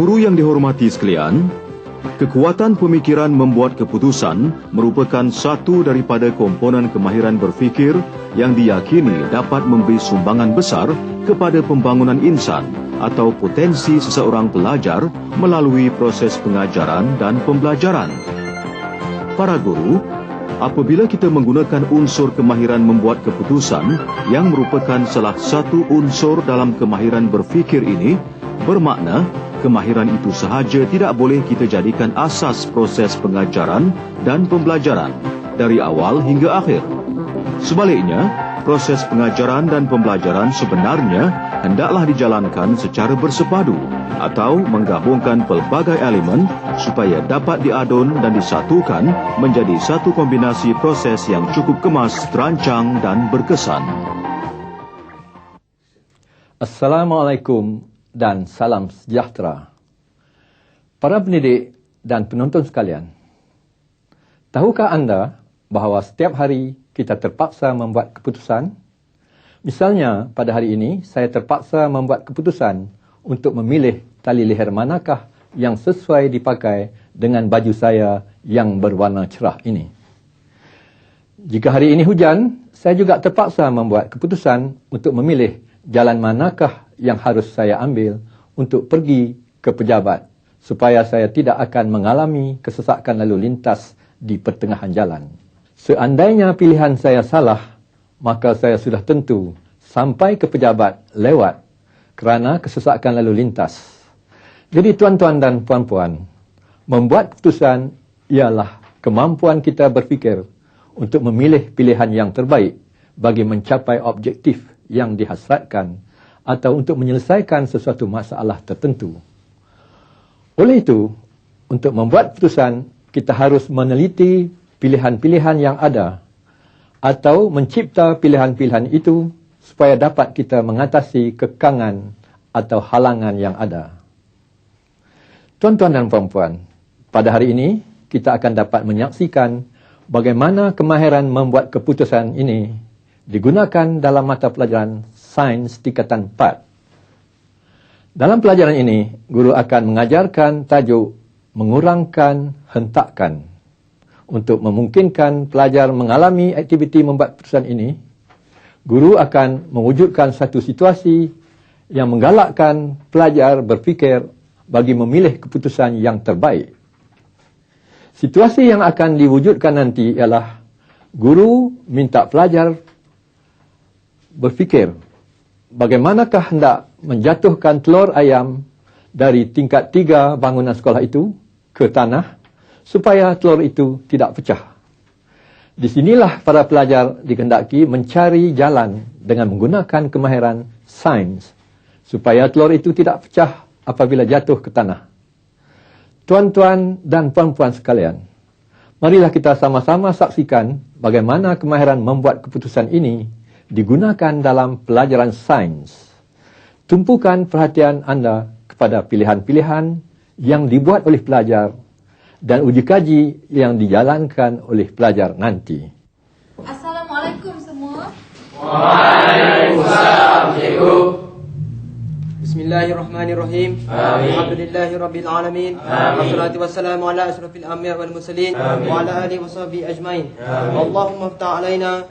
guru yang dihormati sekalian, kekuatan pemikiran membuat keputusan merupakan satu daripada komponen kemahiran berfikir yang diyakini dapat memberi sumbangan besar kepada pembangunan insan atau potensi seseorang pelajar melalui proses pengajaran dan pembelajaran. Para guru, apabila kita menggunakan unsur kemahiran membuat keputusan yang merupakan salah satu unsur dalam kemahiran berfikir ini, bermakna kemahiran itu sahaja tidak boleh kita jadikan asas proses pengajaran dan pembelajaran dari awal hingga akhir. Sebaliknya, proses pengajaran dan pembelajaran sebenarnya hendaklah dijalankan secara bersepadu atau menggabungkan pelbagai elemen supaya dapat diadun dan disatukan menjadi satu kombinasi proses yang cukup kemas, terancang dan berkesan. Assalamualaikum dan salam sejahtera. Para pendidik dan penonton sekalian, tahukah anda bahawa setiap hari kita terpaksa membuat keputusan? Misalnya, pada hari ini saya terpaksa membuat keputusan untuk memilih tali leher manakah yang sesuai dipakai dengan baju saya yang berwarna cerah ini. Jika hari ini hujan, saya juga terpaksa membuat keputusan untuk memilih jalan manakah yang harus saya ambil untuk pergi ke pejabat supaya saya tidak akan mengalami kesesakan lalu lintas di pertengahan jalan. Seandainya pilihan saya salah, maka saya sudah tentu sampai ke pejabat lewat kerana kesesakan lalu lintas. Jadi tuan-tuan dan puan-puan, membuat keputusan ialah kemampuan kita berfikir untuk memilih pilihan yang terbaik bagi mencapai objektif yang dihasratkan atau untuk menyelesaikan sesuatu masalah tertentu. Oleh itu, untuk membuat keputusan, kita harus meneliti pilihan-pilihan yang ada atau mencipta pilihan-pilihan itu supaya dapat kita mengatasi kekangan atau halangan yang ada. Tuan-tuan dan puan-puan, pada hari ini kita akan dapat menyaksikan bagaimana kemahiran membuat keputusan ini digunakan dalam mata pelajaran Sains Tingkatan 4. Dalam pelajaran ini, guru akan mengajarkan tajuk mengurangkan hentakan. Untuk memungkinkan pelajar mengalami aktiviti membuat keputusan ini, guru akan mewujudkan satu situasi yang menggalakkan pelajar berfikir bagi memilih keputusan yang terbaik. Situasi yang akan diwujudkan nanti ialah guru minta pelajar berfikir bagaimanakah hendak menjatuhkan telur ayam dari tingkat 3 bangunan sekolah itu ke tanah supaya telur itu tidak pecah. Di sinilah para pelajar dikehendaki mencari jalan dengan menggunakan kemahiran sains supaya telur itu tidak pecah apabila jatuh ke tanah. Tuan-tuan dan puan-puan sekalian, marilah kita sama-sama saksikan bagaimana kemahiran membuat keputusan ini digunakan dalam pelajaran sains. Tumpukan perhatian anda kepada pilihan-pilihan yang dibuat oleh pelajar dan uji kaji yang dijalankan oleh pelajar nanti. Assalamualaikum semua. Waalaikumsalam, cikgu. Bismillahirrahmanirrahim. Alhamdulillahirabbil alamin. Wassalatu wassalamu ala asrofil anbiya wal mursalin wa ala alihi washabihi ajmain. Allahumma iftah alaina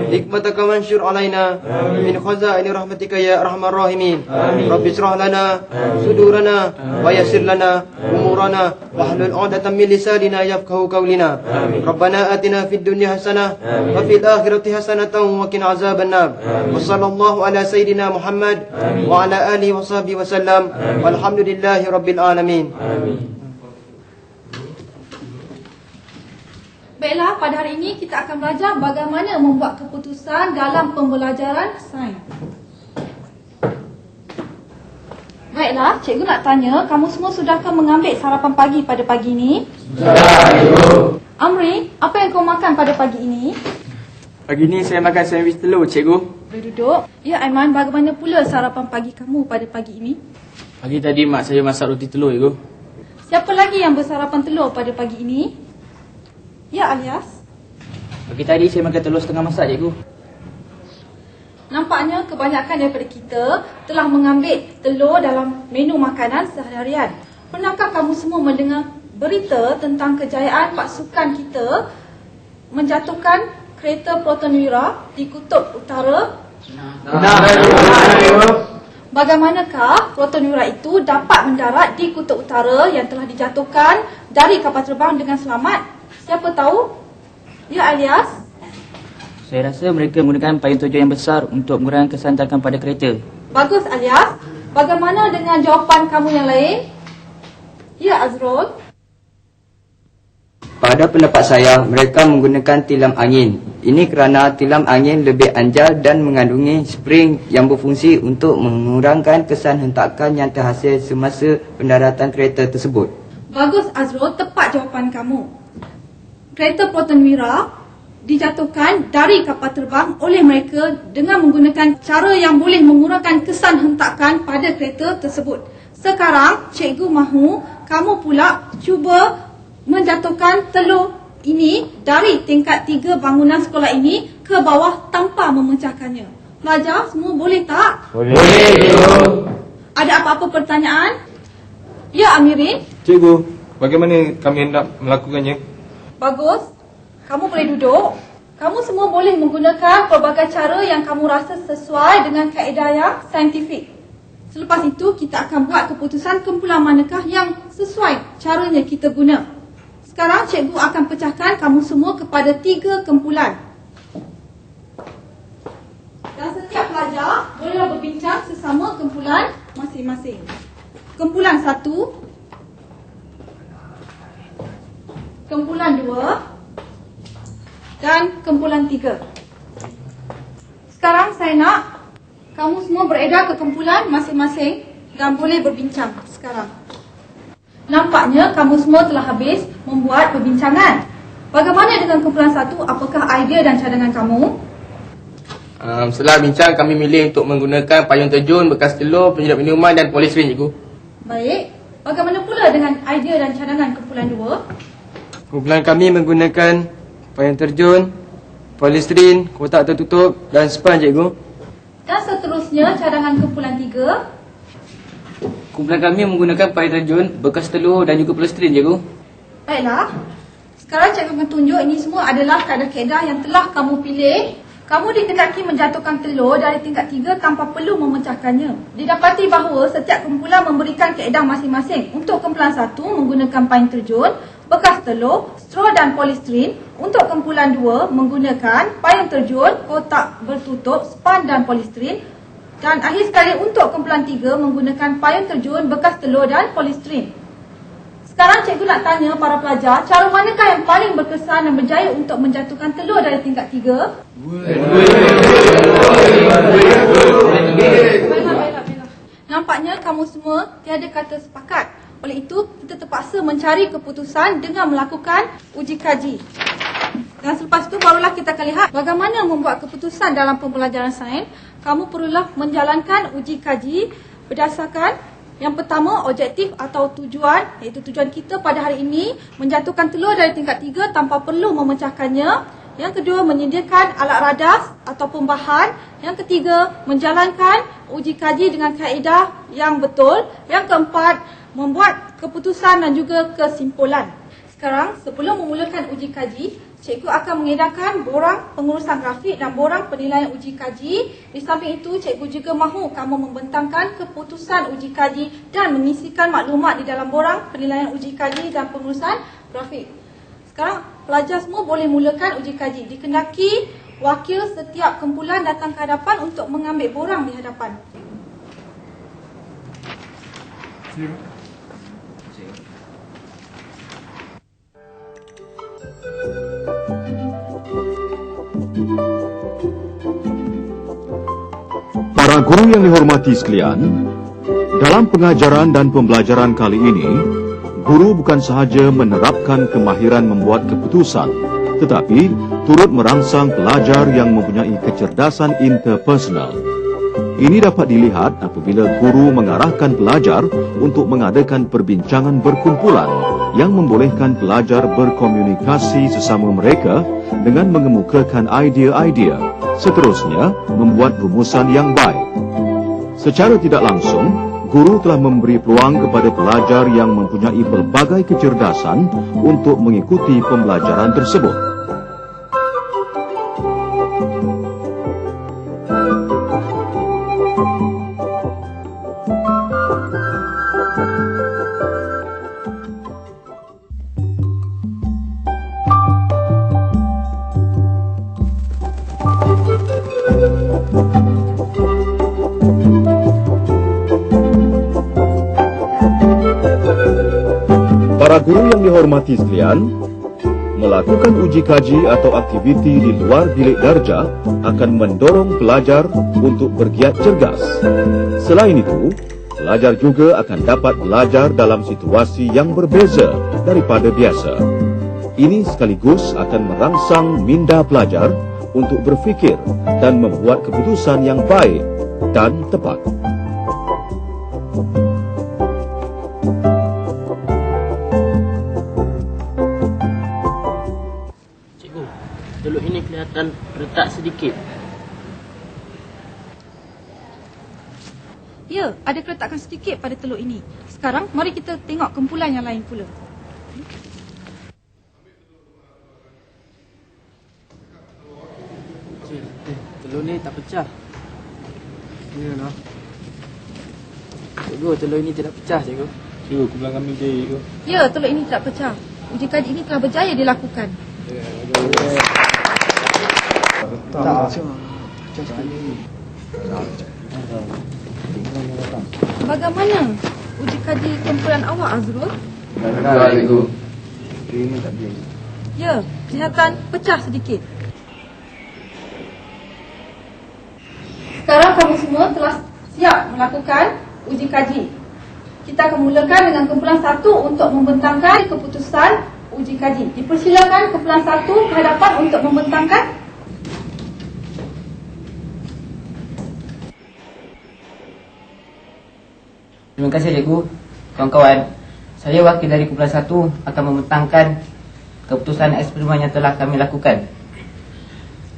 hikmataka wanshur alaina min khazaini rahmatika ya arhamar rahimin. Rabbi shrah lana sudurana wa yassir lana umurana wahlul 'uqdatam min lisanina yafqahu qawlina. Rabbana atina fid dunya hasanah wa fil akhirati hasanatan wa qina azabannar. Wa sallallahu ala sayidina Muhammad wa ala alihi washabihi wasallam. Walhamdulillahi rabbil alamin. Baiklah, pada hari ini kita akan belajar bagaimana membuat keputusan dalam pembelajaran sains. Baiklah, cikgu nak tanya, kamu semua sudahkah mengambil sarapan pagi pada pagi ini? Sudah, cikgu. Amri, apa yang kau makan pada pagi ini? Pagi ni saya makan sandwich telur, cikgu. Boleh duduk. Ya, Aiman, bagaimana pula sarapan pagi kamu pada pagi ini? Pagi tadi mak saya masak roti telur, cikgu. Siapa lagi yang bersarapan telur pada pagi ini? Ya, Alias. Pagi tadi saya makan telur setengah masak, cikgu. Nampaknya kebanyakan daripada kita telah mengambil telur dalam menu makanan seharian. Pernahkah kamu semua mendengar berita tentang kejayaan pasukan kita menjatuhkan kereta Protonwira di Kutub Utara? Bagaimanakah Protonwira itu dapat mendarat di Kutub Utara yang telah dijatuhkan dari kapal terbang dengan selamat? Siapa tahu? Ya, Alias? Saya rasa mereka menggunakan payung tujuan yang besar untuk mengurangkan kesantakan pada kereta. Bagus, Alias. Bagaimana dengan jawapan kamu yang lain? Ya, Azrul. Pada pendapat saya, mereka menggunakan tilam angin. Ini kerana tilam angin lebih anjal dan mengandungi spring yang berfungsi untuk mengurangkan kesan hentakan yang terhasil semasa pendaratan kereta tersebut. Bagus, Azrul. Tepat jawapan kamu. Kereta Protonwira dijatuhkan dari kapal terbang oleh mereka dengan menggunakan cara yang boleh mengurangkan kesan hentakan pada kereta tersebut. Sekarang, cikgu mahu kamu pula cuba menjatuhkan telur ini dari tingkat 3 bangunan sekolah ini ke bawah tanpa memecahkannya. Pelajar semua boleh tak? Boleh, cikgu. Ada apa-apa pertanyaan? Ya, Amirin. Cikgu, bagaimana kami hendak melakukannya? Bagus. Kamu boleh duduk. Kamu semua boleh menggunakan pelbagai cara yang kamu rasa sesuai dengan kaedah yang saintifik. Selepas itu, kita akan buat keputusan kumpulan manakah yang sesuai caranya kita guna. Sekarang, cikgu akan pecahkan kamu semua kepada 3 kumpulan. Dan setiap pelajar bolehlah berbincang sesama kumpulan masing-masing. Kumpulan 1, kumpulan 2 dan kumpulan 3. Sekarang saya nak kamu semua beredar ke kumpulan masing-masing dan boleh berbincang sekarang. Nampaknya kamu semua telah habis membuat perbincangan. Bagaimana dengan kumpulan 1? Apakah idea dan cadangan kamu? Setelah bincang, kami milih untuk menggunakan payung terjun, bekas telur, penyedap minuman dan polisrin, cikgu. Baik. Bagaimana pula dengan idea dan cadangan kumpulan 2? Kumpulan kami menggunakan payung terjun, polisrin, kotak tertutup dan span, cikgu. Dan seterusnya cadangan kumpulan 3. Kumpulan kami menggunakan payung terjun, bekas telur dan juga polistrin, cikgu. Baiklah. Sekarang cikgu akan tunjuk ini semua adalah kaedah-kaedah yang telah kamu pilih. Kamu ditendaki menjatuhkan telur dari tingkat 3 tanpa perlu memecahkannya. Didapati bahawa setiap kumpulan memberikan kaedah masing-masing. Untuk kumpulan 1 menggunakan payung terjun, bekas telur, straw dan polistrin. Untuk kumpulan 2 menggunakan payung terjun, kotak bertutup, span dan polistrin. Dan akhir sekali untuk kumpulan 3 menggunakan payung terjun, bekas telur dan polistrin. Sekarang cikgu nak tanya para pelajar, cara manakah yang paling berkesan dan berjaya untuk menjatuhkan telur dari tingkat 3? Baiklah. Nampaknya kamu semua tiada kata sepakat. Oleh itu, kita terpaksa mencari keputusan dengan melakukan uji kaji. Dan selepas itu barulah kita akan lihat bagaimana membuat keputusan dalam pembelajaran sains. Kamu perlulah menjalankan uji kaji berdasarkan yang pertama, objektif atau tujuan, iaitu tujuan kita pada hari ini menjatuhkan telur dari tingkat 3 tanpa perlu memecahkannya. Yang kedua, menyediakan alat radas ataupun bahan. Yang ketiga, menjalankan uji kaji dengan kaedah yang betul. Yang keempat, membuat keputusan dan juga kesimpulan. Sekarang, sebelum memulakan uji kaji, cikgu akan mengedarkan borang pengurusan grafik dan borang penilaian uji kaji. Di samping itu, cikgu juga mahu kamu membentangkan keputusan uji kaji dan mengisikan maklumat di dalam borang penilaian uji kaji dan pengurusan grafik. Sekarang, pelajar semua boleh mulakan uji kaji. Dikendaki wakil setiap kumpulan datang ke hadapan untuk mengambil borang di hadapan. Para guru yang dihormati sekalian, dalam pengajaran dan pembelajaran kali ini, guru bukan sahaja menerapkan kemahiran membuat keputusan, tetapi turut merangsang pelajar yang mempunyai kecerdasan interpersonal. Ini dapat dilihat apabila guru mengarahkan pelajar untuk mengadakan perbincangan berkumpulan yang membolehkan pelajar berkomunikasi sesama mereka dengan mengemukakan idea-idea. Seterusnya, membuat rumusan yang baik. Secara tidak langsung, guru telah memberi peluang kepada pelajar yang mempunyai pelbagai kecerdasan untuk mengikuti pembelajaran tersebut. Para guru yang dihormati sekalian, melakukan uji kaji atau aktiviti di luar bilik darjah akan mendorong pelajar untuk bergiat cergas. Selain itu, pelajar juga akan dapat belajar dalam situasi yang berbeza daripada biasa. Ini sekaligus akan merangsang minda pelajar untuk berfikir dan membuat keputusan yang baik dan tepat. Telur ini kelihatan retak sedikit. Ya, ada keretakan sedikit pada telur ini. Sekarang, mari kita tengok kumpulan yang lain pula. Telur ni tak pecah. Ya, Cikgu, telur ini tidak pecah, Cikgu. Cikgu, kumpulan kami berjaya, Cikgu. Ya, telur ini tidak pecah. Uji kaji ini telah berjaya dilakukan. Bagaimana uji kaji kumpulan awak, Azrul? Benar, Cikgu. Ya, kelihatan pecah sedikit. Sekarang kamu semua telah siap melakukan uji kaji. Kita akan mulakan dengan kumpulan 1 untuk membentangkan keputusan uji kaji. Dipersilakan kumpulan 1 ke hadapan untuk membentangkan. Terima kasih, Cikgu. Kawan-kawan, saya wakil dari kumpulan 1 akan membentangkan keputusan eksperimen yang telah kami lakukan.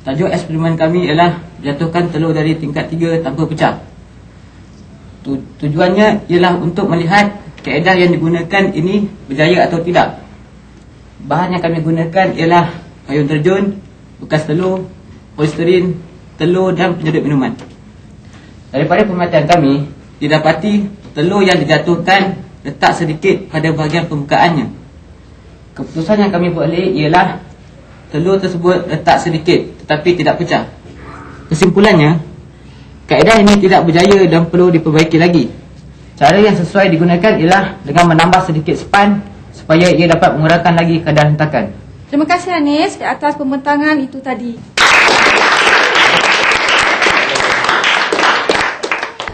Tajuk eksperimen kami ialah jatuhkan telur dari tingkat 3 tanpa pecah. Tujuannya ialah untuk melihat kaedah yang digunakan ini berjaya atau tidak. Bahan yang kami gunakan ialah payung terjun, bekas telur, polisterin, telur dan penyedup minuman. Daripada pemerhatian kami, didapati telur yang dijatuhkan letak sedikit pada bahagian permukaannya. Keputusan yang kami peroleh ialah telur tersebut letak sedikit tetapi tidak pecah. Kesimpulannya, kaedah ini tidak berjaya dan perlu diperbaiki lagi. Cara yang sesuai digunakan ialah dengan menambah sedikit span supaya ia dapat mengurangkan lagi kadar hentakan. Terima kasih Anis di atas pembentangan itu tadi.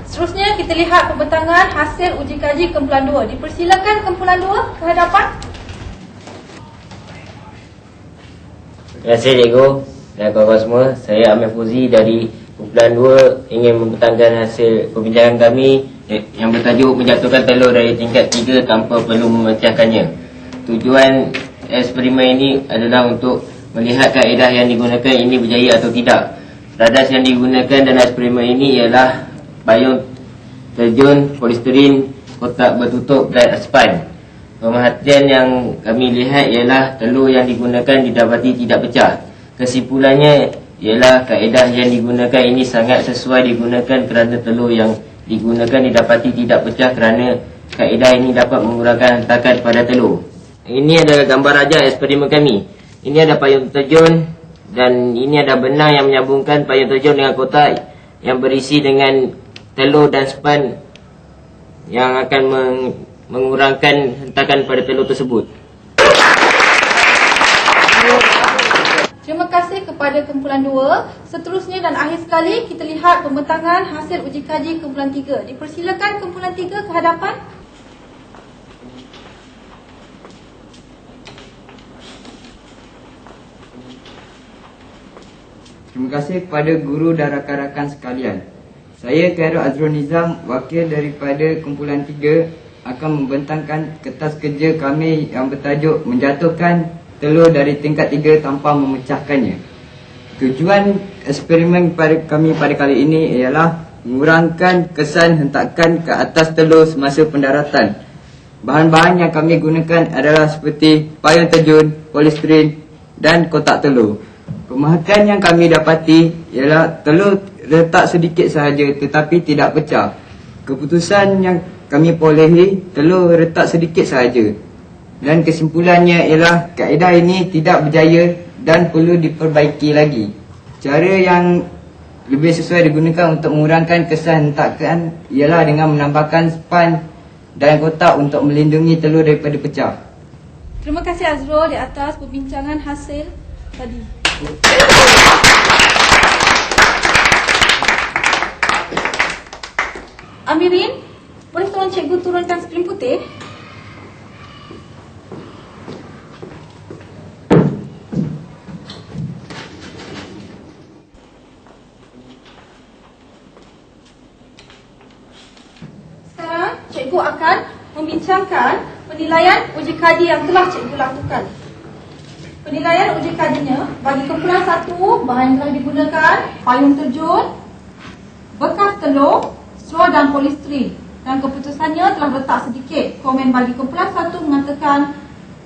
Seterusnya kita lihat pembentangan hasil uji kaji kumpulan 2. Dipersilakan kumpulan 2 ke hadapan. Terima kasih, Cikgu dan kawan-kawan semua. Saya Amir Fuzi dari kumpulan 2 ingin membentangkan hasil perbincangan kami yang bertajuk menjatuhkan telur dari tingkat 3 tanpa perlu memecahkannya. Tujuan eksperimen ini adalah untuk melihat kaedah yang digunakan ini berjaya atau tidak. Radas yang digunakan dalam eksperimen ini ialah payung terjun, polisterin, kotak bertutup dan span. Pemerhatian yang kami lihat ialah telur yang digunakan didapati tidak pecah. Kesimpulannya ialah kaedah yang digunakan ini sangat sesuai digunakan kerana telur yang digunakan didapati tidak pecah kerana kaedah ini dapat mengurangkan hentakan pada telur. Ini adalah gambar raja eksperimen kami. Ini ada payung terjun dan ini ada benang yang menyambungkan payung terjun dengan kotak yang berisi dengan telur dan span yang akan mengurangkan hentakan pada telur tersebut. Terima kasih kepada kumpulan 2. Seterusnya dan akhir sekali kita lihat pembentangan hasil uji kaji kumpulan 3. Dipersilakan kumpulan 3 ke hadapan. Terima kasih kepada guru dan rakan-rakan sekalian. Saya Khairul Azrul Nizam, wakil daripada kumpulan 3 akan membentangkan kertas kerja kami yang bertajuk menjatuhkan telur dari tingkat 3 tanpa memecahkannya. Tujuan eksperimen kami pada kali ini ialah mengurangkan kesan hentakan ke atas telur semasa pendaratan. Bahan-bahan yang kami gunakan adalah seperti payung terjun, polistiren dan kotak telur. Pemahakan yang kami dapati ialah telur retak sedikit sahaja tetapi tidak pecah. Keputusan yang kami perolehi, telur retak sedikit sahaja. Dan kesimpulannya ialah kaedah ini tidak berjaya dan perlu diperbaiki lagi. Cara yang lebih sesuai digunakan untuk mengurangkan kesan hentakan ialah dengan menambahkan span dan kotak untuk melindungi telur daripada pecah. Terima kasih Azrul di atas perbincangan hasil tadi. Amirin, boleh tolong cikgu turunkan skrin putih? Sekarang cikgu akan membincangkan penilaian uji kaji yang telah cikgu lakukan. Penilaian uji kajinya bagi kumpulan 1, bahan yang telah digunakan payung terjun, bekas telur, straw dan polistiren. Dan keputusannya telah letak sedikit. Komen bagi kumpulan 1 mengatakan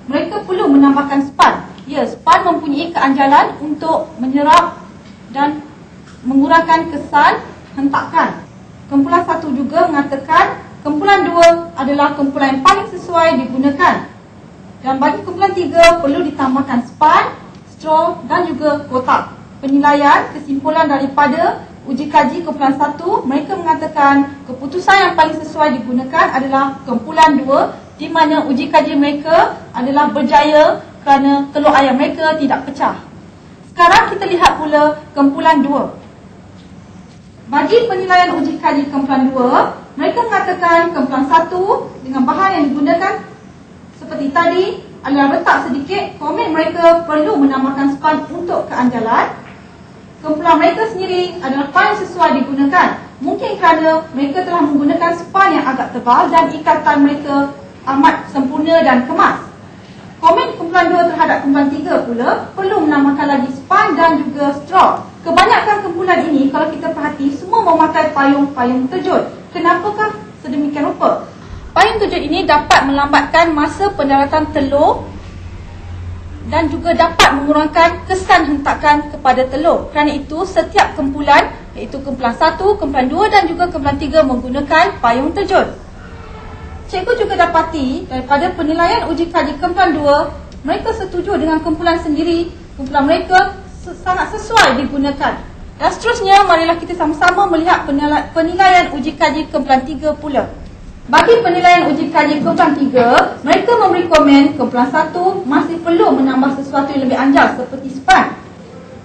mereka perlu menambahkan span. Ya, span mempunyai keanjalan untuk menyerap dan mengurangkan kesan hentakan. Kumpulan 1 juga mengatakan kumpulan 2 adalah kumpulan yang paling sesuai digunakan. Dan bagi kumpulan 3 perlu ditambahkan span, straw dan juga kotak. Penilaian kesimpulan daripada uji kaji kumpulan 1, mereka mengatakan keputusan yang paling sesuai digunakan adalah kumpulan 2, di mana uji kaji mereka adalah berjaya kerana telur ayam mereka tidak pecah. Sekarang kita lihat pula kumpulan 2. Bagi penilaian uji kaji kumpulan 2, mereka mengatakan kumpulan 1 dengan bahan yang digunakan seperti tadi adalah retak sedikit. Komen mereka perlu menambahkan span untuk keanjalan. Kumpulan mereka sendiri adalah paling sesuai digunakan. Mungkin kerana mereka telah menggunakan span yang agak tebal dan ikatan mereka amat sempurna dan kemas. Komen kumpulan 2 terhadap kumpulan 3 pula perlu menambahkan lagi span dan juga straw. Kebanyakan kumpulan ini kalau kita perhati semua memakai payung terjun. Kenapakah sedemikian rupa? Payung terjun ini dapat melambatkan masa pendaratan telur dan juga dapat mengurangkan kesan hentakan kepada telur. Kerana itu setiap kumpulan, iaitu kumpulan 1, kumpulan 2 dan juga kumpulan 3 menggunakan payung terjun. Cikgu juga dapati daripada penilaian uji kaji kumpulan 2, mereka setuju dengan kumpulan sendiri. Kumpulan mereka sangat sesuai digunakan. Dan seterusnya, marilah kita sama-sama melihat penilaian uji kaji kumpulan 3 pula. Bagi penilaian uji kaji kumpulan 3, mereka memberi komen kumpulan 1 masih perlu menambah sesuatu yang lebih anjal seperti span.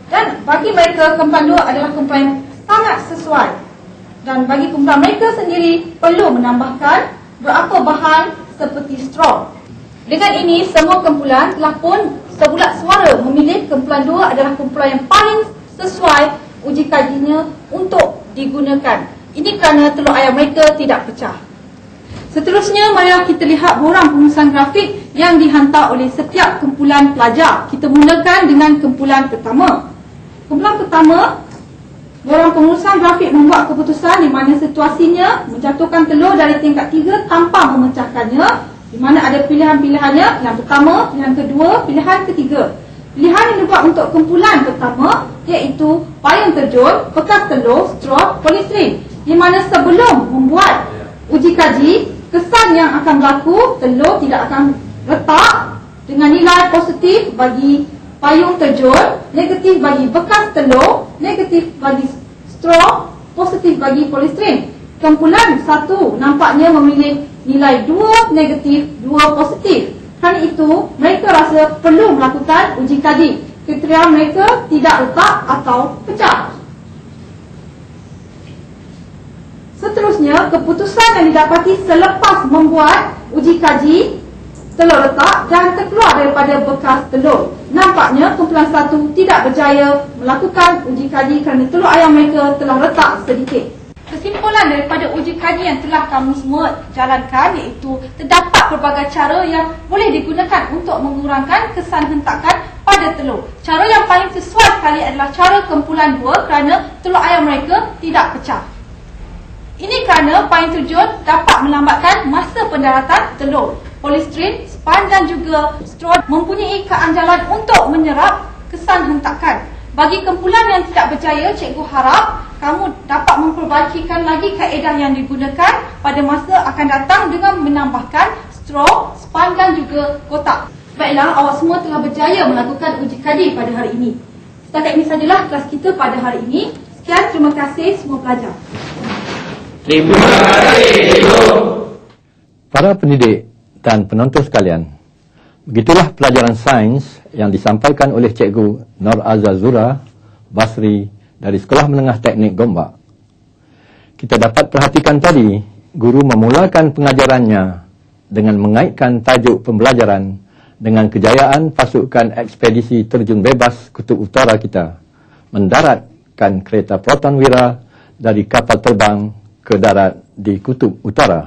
Dan bagi mereka kumpulan 2 adalah kumpulan yang sangat sesuai. Dan bagi kumpulan mereka sendiri perlu menambahkan beberapa bahan seperti straw. Dengan ini semua kumpulan telah pun sebulat suara memilih kumpulan 2 adalah kumpulan yang paling sesuai uji kajinya untuk digunakan. Ini kerana telur ayam mereka tidak pecah. Seterusnya, marilah kita lihat borang pengurusan grafik yang dihantar oleh setiap kumpulan pelajar. Kita mulakan dengan kumpulan pertama. Kumpulan pertama, borang pengurusan grafik membuat keputusan di mana situasinya menjatuhkan telur dari tingkat 3 tanpa memecahkannya, di mana ada pilihan-pilihannya. Yang pertama, pilihan kedua, pilihan ketiga. Pilihan yang dibuat untuk kumpulan pertama iaitu payung terjun, bekas telur, straw, polistiren. Di mana sebelum membuat uji kaji, kesan yang akan berlaku, telur tidak akan retak dengan nilai positif bagi payung terjun, negatif bagi bekas telur, negatif bagi straw, positif bagi polistiren. Kumpulan 1 nampaknya memilih nilai 2 negatif, 2 positif. Kerana itu, mereka rasa perlu melakukan uji kaji. Kriteria mereka tidak retak atau pecah. Seterusnya, keputusan yang didapati selepas membuat uji kaji telur retak dan terkeluar daripada bekas telur. Nampaknya kumpulan 1 tidak berjaya melakukan uji kaji kerana telur ayam mereka telah retak sedikit. Kesimpulan daripada uji kaji yang telah kamu semua jalankan iaitu terdapat pelbagai cara yang boleh digunakan untuk mengurangkan kesan hentakan pada telur. Cara yang paling sesuai sekali adalah cara kumpulan 2 kerana telur ayam mereka tidak pecah. Ini kerana payung terjun dapat melambatkan masa pendaratan telur. Polistrin, span dan juga straw mempunyai keanjalan untuk menyerap kesan hentakan. Bagi kumpulan yang tidak berjaya, cikgu harap kamu dapat memperbaikikan lagi kaedah yang digunakan pada masa akan datang dengan menambahkan straw, span dan juga kotak. Baiklah, awak semua telah berjaya melakukan uji kaji pada hari ini. Setakat ini sajalah kelas kita pada hari ini. Sekian, terima kasih semua pelajar. Terima kasih, cikgu. Para pendidik dan penonton sekalian, begitulah pelajaran sains yang disampaikan oleh Cikgu Nur Azazura Basri dari Sekolah Menengah Teknik Gombak. Kita dapat perhatikan tadi, guru memulakan pengajarannya dengan mengaitkan tajuk pembelajaran dengan kejayaan pasukan ekspedisi terjun bebas Kutub Utara kita mendaratkan kereta Proton Wira dari kapal terbang ke darat di Kutub Utara.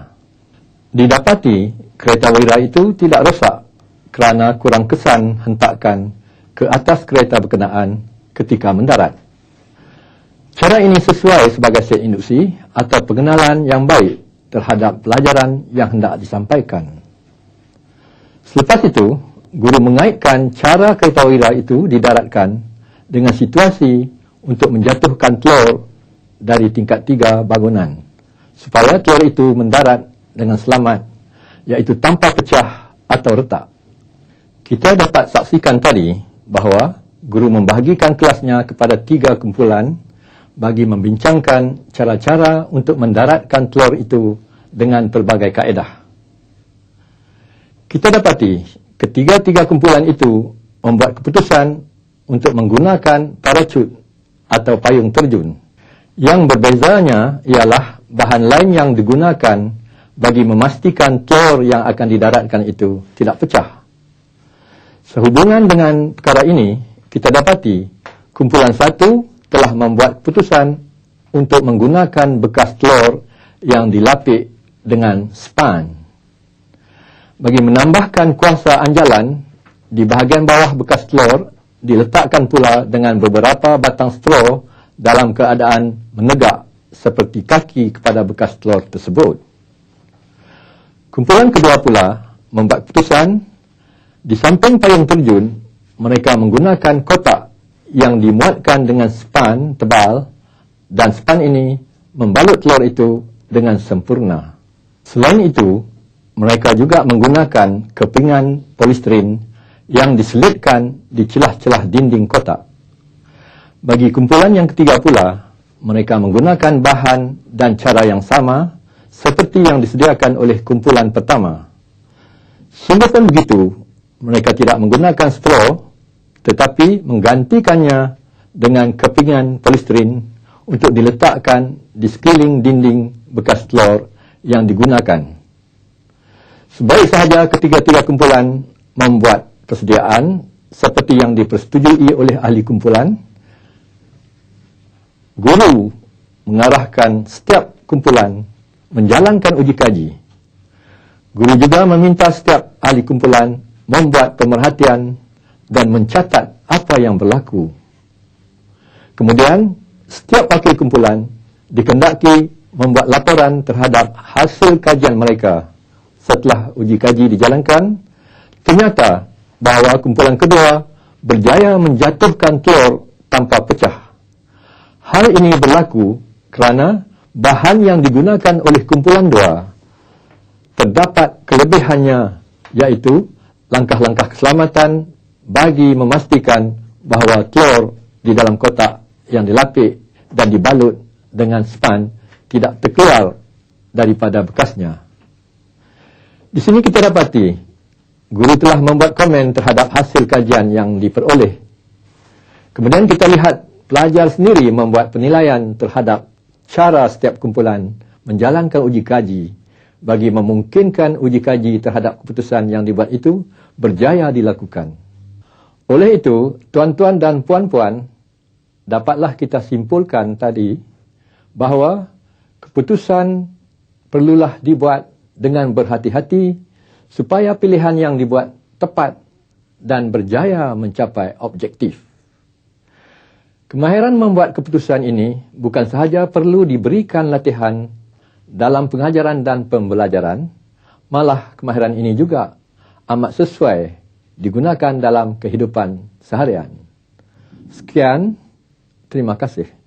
Didapati kereta Wira itu tidak rosak kerana kurang kesan hentakan ke atas kereta berkenaan ketika mendarat. Cara ini sesuai sebagai set induksi atau pengenalan yang baik terhadap pelajaran yang hendak disampaikan. Selepas itu, guru mengaitkan cara kereta Wira itu didaratkan dengan situasi untuk menjatuhkan telur dari tingkat 3 bangunan supaya telur itu mendarat dengan selamat, iaitu tanpa pecah atau retak. Kita dapat saksikan tadi bahawa guru membahagikan kelasnya kepada 3 kumpulan bagi membincangkan cara-cara untuk mendaratkan telur itu dengan pelbagai kaedah. Kita dapati ketiga-tiga kumpulan itu membuat keputusan untuk menggunakan parachute atau payung terjun. Yang berbezanya ialah bahan lain yang digunakan bagi memastikan telur yang akan didaratkan itu tidak pecah. Sehubungan dengan perkara ini, kita dapati kumpulan 1 telah membuat keputusan untuk menggunakan bekas telur yang dilapik dengan span. Bagi menambahkan kuasa anjalan, di bahagian bawah bekas telur diletakkan pula dengan beberapa batang straw dalam keadaan menegak seperti kaki kepada bekas telur tersebut. Kumpulan kedua pula membuat keputusan di samping payung terjun, mereka menggunakan kotak yang dimuatkan dengan span tebal dan span ini membalut telur itu dengan sempurna. Selain itu, mereka juga menggunakan kepingan polistrin yang diselitkan di celah-celah dinding kotak. Bagi kumpulan yang ketiga pula, mereka menggunakan bahan dan cara yang sama seperti yang disediakan oleh kumpulan pertama. Sungguh pun begitu, mereka tidak menggunakan straw tetapi menggantikannya dengan kepingan polistrin untuk diletakkan di sekeliling dinding bekas telur yang digunakan. Sebaik sahaja ketiga-tiga kumpulan membuat persediaan seperti yang dipersetujui oleh ahli kumpulan, guru mengarahkan setiap kumpulan menjalankan uji kaji. Guru juga meminta setiap ahli kumpulan membuat pemerhatian dan mencatat apa yang berlaku. Kemudian, setiap wakil kumpulan dikendaki membuat laporan terhadap hasil kajian mereka. Setelah uji kaji dijalankan, ternyata bahawa kumpulan kedua berjaya menjatuhkan telur tanpa pecah. Hal ini berlaku kerana bahan yang digunakan oleh kumpulan 2 terdapat kelebihannya, iaitu langkah-langkah keselamatan bagi memastikan bahawa telur di dalam kotak yang dilapik dan dibalut dengan span tidak terkeluar daripada bekasnya. Di sini kita dapati, guru telah membuat komen terhadap hasil kajian yang diperoleh. Kemudian kita lihat pelajar sendiri membuat penilaian terhadap cara setiap kumpulan menjalankan uji kaji bagi memungkinkan uji kaji terhadap keputusan yang dibuat itu berjaya dilakukan. Oleh itu, tuan-tuan dan puan-puan, dapatlah kita simpulkan tadi bahawa keputusan perlulah dibuat dengan berhati-hati supaya pilihan yang dibuat tepat dan berjaya mencapai objektif. Kemahiran membuat keputusan ini bukan sahaja perlu diberikan latihan dalam pengajaran dan pembelajaran, malah kemahiran ini juga amat sesuai digunakan dalam kehidupan seharian. Sekian, terima kasih.